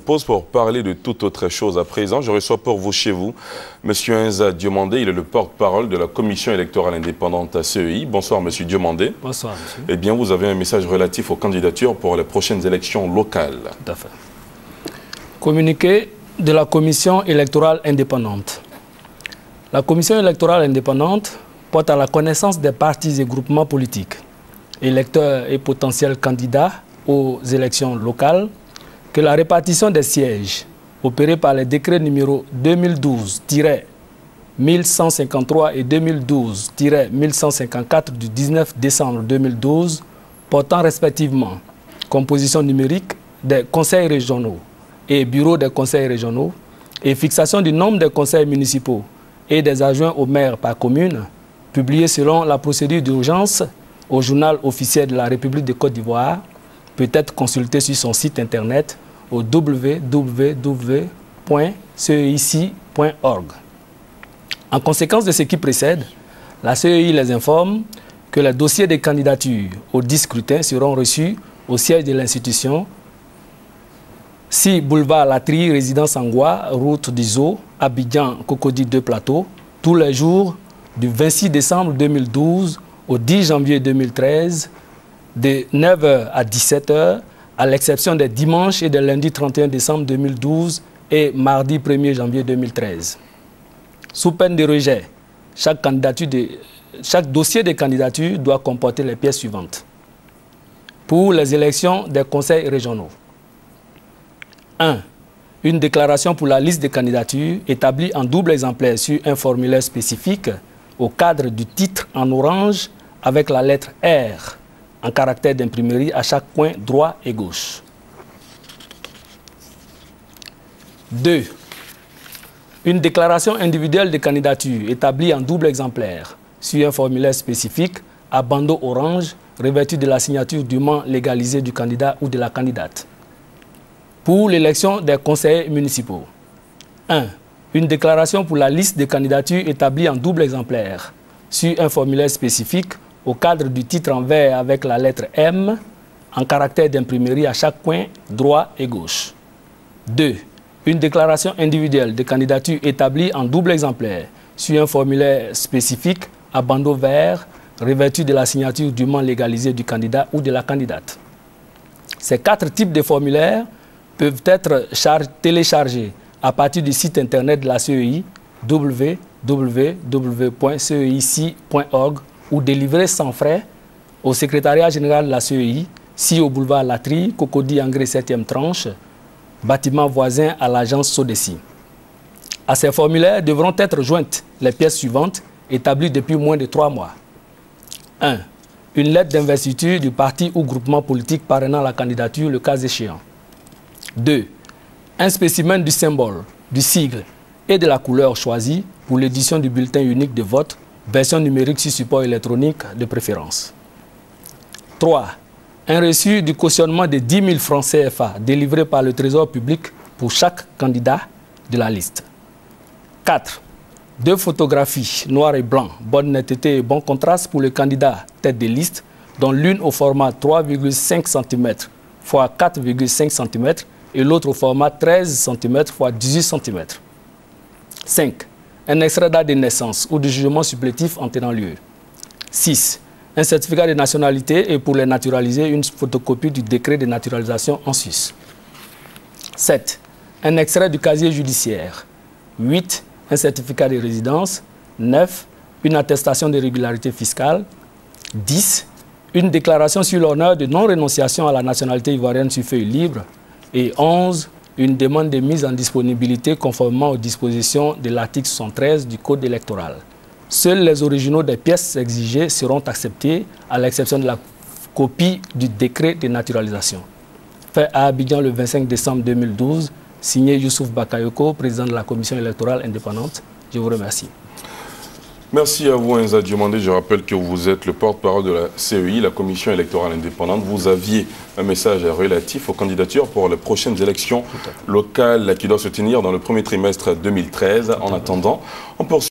pause pour parler de toute autre chose. À présent, je reçois pour vous chez vous M. Inza Diomandé. Il est le porte-parole de la Commission électorale indépendante à CEI. Bonsoir, M. Diomandé. Bonsoir, monsieur. Eh bien, vous avez un message relatif aux candidatures pour les prochaines élections locales. Tout à fait. Communiqué de la Commission électorale indépendante. La Commission électorale indépendante porte à la connaissance des partis et groupements politiques, électeurs et potentiels candidats aux élections locales, que la répartition des sièges opérée par les décrets numéro 2012-1153 et 2012-1154 du 19 décembre 2012 portant respectivement composition numérique des conseils régionaux et bureaux des conseils régionaux et fixation du nombre des conseils municipaux et des adjoints au maire par commune, publié selon la procédure d'urgence au journal officiel de la République de Côte d'Ivoire, peut être consulté sur son site internet au www.ceic.org. En conséquence de ce qui précède, la CEI les informe que les dossiers des candidatures au 10 scrutins seront reçus au siège de l'institution, 6 boulevard Latry, résidence Angoua, route du Zoo, Abidjan, Cocody 2 Plateau, tous les jours du 26 décembre 2012 au 10 janvier 2013, de 9h à 17h, à l'exception des dimanches et des lundis 31 décembre 2012 et mardi 1er janvier 2013. Sous peine de rejet, chaque dossier de candidature doit comporter les pièces suivantes. Pour les élections des conseils régionaux. 1. Une déclaration pour la liste de candidatures établie en double exemplaire sur un formulaire spécifique au cadre du titre en orange avec la lettre R en caractère d'imprimerie à chaque coin droit et gauche. 2. Une déclaration individuelle de candidature établie en double exemplaire sur un formulaire spécifique à bandeau orange revêtu de la signature dûment légalisée du candidat ou de la candidate. Pour l'élection des conseillers municipaux. 1. Une déclaration pour la liste de candidatures établie en double exemplaire sur un formulaire spécifique au cadre du titre en vert avec la lettre M en caractère d'imprimerie à chaque coin droit et gauche. 2. Une déclaration individuelle de candidature établie en double exemplaire sur un formulaire spécifique à bandeau vert revêtu de la signature dûment légalisée du candidat ou de la candidate. Ces 4 types de formulaires peuvent être téléchargés à partir du site internet de la CEI www.ceic.org ou délivrés sans frais au secrétariat général de la CEI, 6 au boulevard Latry, Cocody Angré 7e tranche, bâtiment voisin à l'agence Sodeci. À ces formulaires devront être jointes les pièces suivantes établies depuis moins de 3 mois. 1. Une lettre d'investiture du parti ou groupement politique parrainant la candidature le cas échéant. 2. Un spécimen du symbole, du sigle et de la couleur choisie pour l'édition du bulletin unique de vote, version numérique sur support électronique de préférence. 3. Un reçu du cautionnement de 10 000 francs CFA délivré par le Trésor public pour chaque candidat de la liste. 4. 2 photographies noir et blanc, bonne netteté et bon contraste pour le candidat tête de liste, dont l'une au format 3,5 cm x 4,5 cm et l'autre au format 13 cm x 18 cm. 5. Un extrait date de naissance ou de jugement supplétif en tenant lieu. 6. Un certificat de nationalité et pour les naturaliser, une photocopie du décret de naturalisation en Suisse. 7. Un extrait du casier judiciaire. 8. Un certificat de résidence. 9. Une attestation de régularité fiscale. 10. Une déclaration sur l'honneur de non-rénonciation à la nationalité ivoirienne sur feuille libre. Et 11. Une demande de mise en disponibilité conformément aux dispositions de l'article 73 du Code électoral. Seuls les originaux des pièces exigées seront acceptés, à l'exception de la copie du décret de naturalisation. Fait à Abidjan le 25 décembre 2012, signé Youssouf Bakayoko, président de la Commission électorale indépendante. Je vous remercie. Merci à vous, Inza Diomandé. Je rappelle que vous êtes le porte-parole de la CEI, la Commission électorale indépendante. Vous aviez un message relatif aux candidatures pour les prochaines élections locales qui doivent se tenir dans le premier trimestre 2013. En attendant, on poursuit.